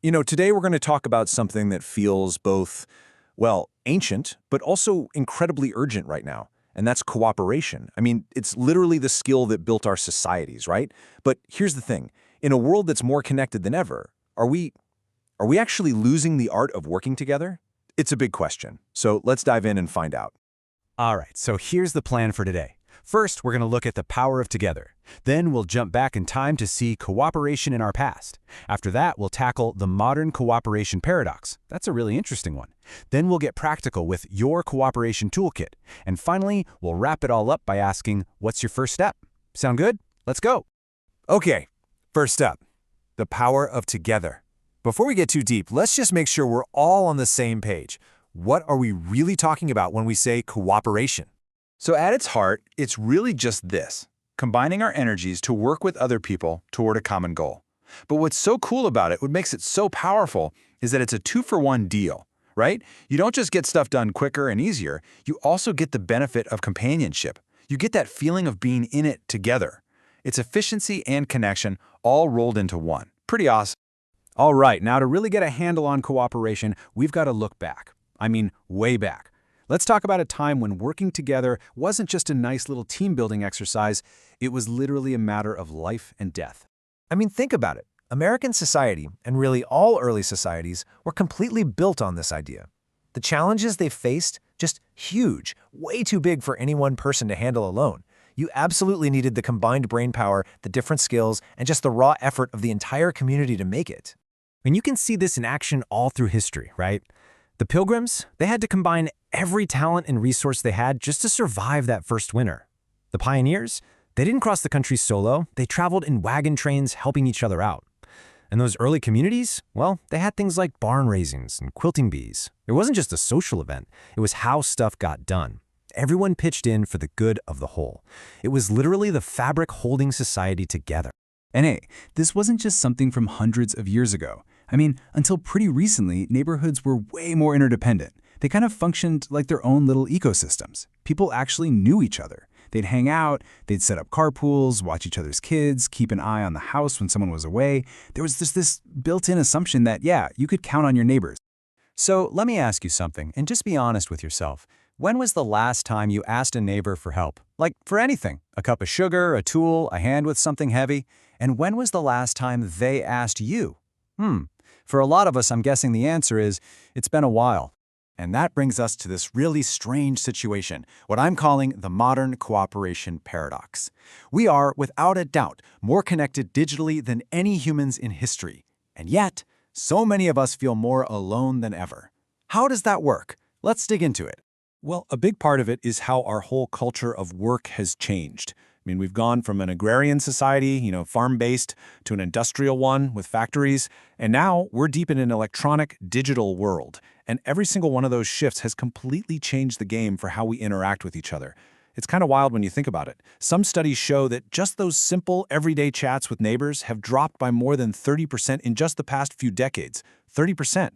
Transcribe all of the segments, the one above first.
Today we're going to talk about something that feels both, well, ancient, but also incredibly urgent right now, and that's cooperation. I mean, it's literally the skill that built our societies, right? But here's the thing. In a world that's more connected than ever, are we actually losing the art of working together? It's a big question, so let's dive in and find out. All right, so here's the plan for today. First, we're going to look at the power of together. Then we'll jump back in time to see cooperation in our past. After that, we'll tackle the modern cooperation paradox. That's a really interesting one. Then we'll get practical with your cooperation toolkit. And finally, we'll wrap it all up by asking, what's your first step? Sound good? Let's go. Okay, first up, the power of together. Before we get too deep, let's just make sure we're all on the same page. What are we really talking about when we say cooperation? So at its heart, it's really just this, combining our energies to work with other people toward a common goal. But what's so cool about it, what makes it so powerful, is that it's a two-for-one deal, right? You don't just get stuff done quicker and easier, you also get the benefit of companionship. You get that feeling of being in it together. It's efficiency and connection all rolled into one. Pretty awesome. All right, now to really get a handle on cooperation, we've got to look back. I mean, way back. Let's talk about a time when working together wasn't just a nice little team-building exercise, it was literally a matter of life and death. I mean, think about it. American society, and really all early societies, were completely built on this idea. The challenges they faced, just huge, way too big for any one person to handle alone. You absolutely needed the combined brainpower, the different skills, and just the raw effort of the entire community to make it. And you can see this in action all through history, right? The Pilgrims, they had to combine every talent and resource they had just to survive that first winter. The pioneers, they didn't cross the country solo, they traveled in wagon trains helping each other out. And those early communities, well, they had things like barn raisings and quilting bees. It wasn't just a social event, it was how stuff got done. Everyone pitched in for the good of the whole. It was literally the fabric holding society together. And hey, this wasn't just something from hundreds of years ago. I mean, until pretty recently, neighborhoods were way more interdependent. They kind of functioned like their own little ecosystems. People actually knew each other. They'd hang out, they'd set up carpools, watch each other's kids, keep an eye on the house when someone was away. There was just this built-in assumption that, yeah, you could count on your neighbors. So let me ask you something, and just be honest with yourself. When was the last time you asked a neighbor for help? Like for anything, a cup of sugar, a tool, a hand with something heavy? And when was the last time they asked you? For a lot of us, I'm guessing the answer is, it's been a while. And that brings us to this really strange situation, what I'm calling the modern cooperation paradox. We are, without a doubt, more connected digitally than any humans in history. And yet, so many of us feel more alone than ever. How does that work? Let's dig into it. Well, a big part of it is how our whole culture of work has changed. I mean, we've gone from an agrarian society, farm-based, to an industrial one with factories, and now we're deep in an electronic, digital world. And every single one of those shifts has completely changed the game for how we interact with each other. It's kind of wild when you think about it. Some studies show that just those simple, everyday chats with neighbors have dropped by more than 30% in just the past few decades. 30%.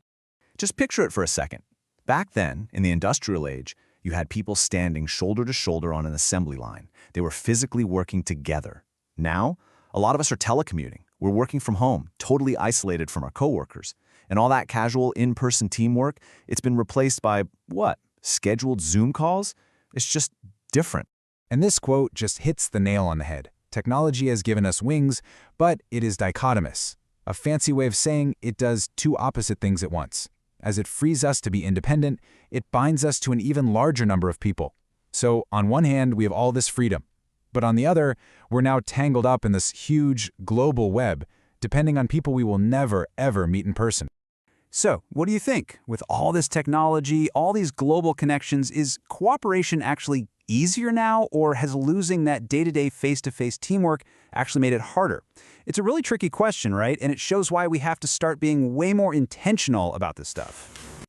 Just picture it for a second. Back then, in the industrial age, you had people standing shoulder to shoulder on an assembly line. They were physically working together. Now, a lot of us are telecommuting. We're working from home, totally isolated from our coworkers. And all that casual in-person teamwork, it's been replaced by, what? Scheduled Zoom calls? It's just different. And this quote just hits the nail on the head. Technology has given us wings, but it is dichotomous. A fancy way of saying it does two opposite things at once. As it frees us to be independent, it binds us to an even larger number of people. So on one hand, we have all this freedom. But on the other, we're now tangled up in this huge global web, depending on people we will never, ever meet in person. So, what do you think? With all this technology, all these global connections, is cooperation actually easier now, or has losing that day-to-day face-to-face teamwork actually made it harder? It's a really tricky question, right? And it shows why we have to start being way more intentional about this stuff.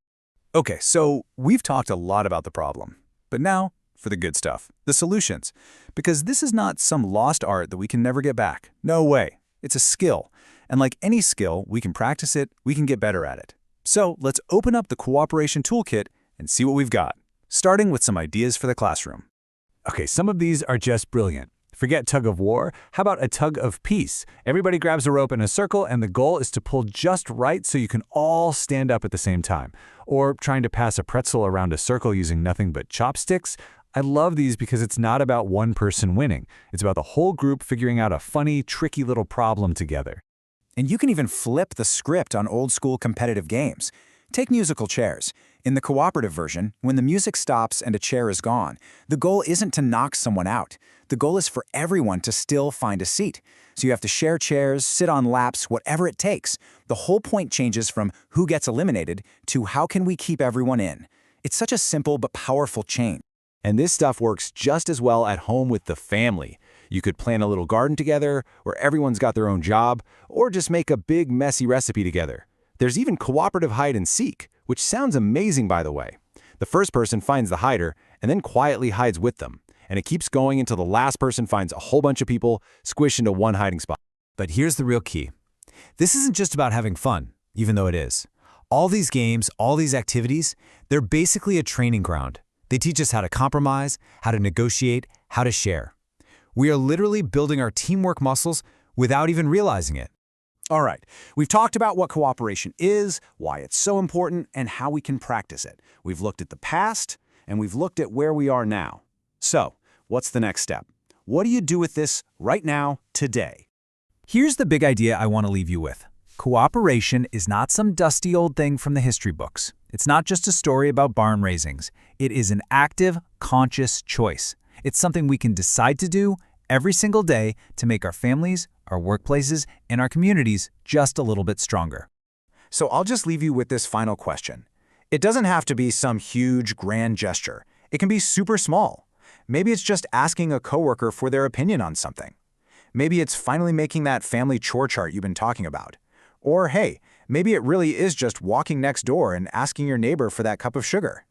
Okay, so we've talked a lot about the problem. But now, for the good stuff, the solutions. Because this is not some lost art that we can never get back. No way. It's a skill. And like any skill, we can practice it, we can get better at it. So let's open up the Cooperation Toolkit and see what we've got, starting with some ideas for the classroom. Okay, some of these are just brilliant. Forget tug of war. How about a tug of peace? Everybody grabs a rope in a circle, and the goal is to pull just right so you can all stand up at the same time. Or trying to pass a pretzel around a circle using nothing but chopsticks. I love these because it's not about one person winning. It's about the whole group figuring out a funny, tricky little problem together. And you can even flip the script on old-school competitive games. Take musical chairs. In the cooperative version, when the music stops and a chair is gone, the goal isn't to knock someone out. The goal is for everyone to still find a seat. So you have to share chairs, sit on laps, whatever it takes. The whole point changes from who gets eliminated to how can we keep everyone in. It's such a simple but powerful change. And this stuff works just as well at home with the family. You could plant a little garden together, where everyone's got their own job, or just make a big, messy recipe together. There's even cooperative hide and seek, which sounds amazing, by the way. The first person finds the hider and then quietly hides with them. And it keeps going until the last person finds a whole bunch of people squished into one hiding spot. But here's the real key. This isn't just about having fun, even though it is. All these games, all these activities, they're basically a training ground. They teach us how to compromise, how to negotiate, how to share. We are literally building our teamwork muscles without even realizing it. All right, we've talked about what cooperation is, why it's so important, and how we can practice it. We've looked at the past, and we've looked at where we are now. So, what's the next step? What do you do with this right now, today? Here's the big idea I want to leave you with. Cooperation is not some dusty old thing from the history books. It's not just a story about barn raisings. It is an active, conscious choice. It's something we can decide to do every single day to make our families, our workplaces, and our communities just a little bit stronger. So I'll just leave you with this final question. It doesn't have to be some huge, grand gesture. It can be super small. Maybe it's just asking a coworker for their opinion on something. Maybe it's finally making that family chore chart you've been talking about. Or hey, maybe it really is just walking next door and asking your neighbor for that cup of sugar.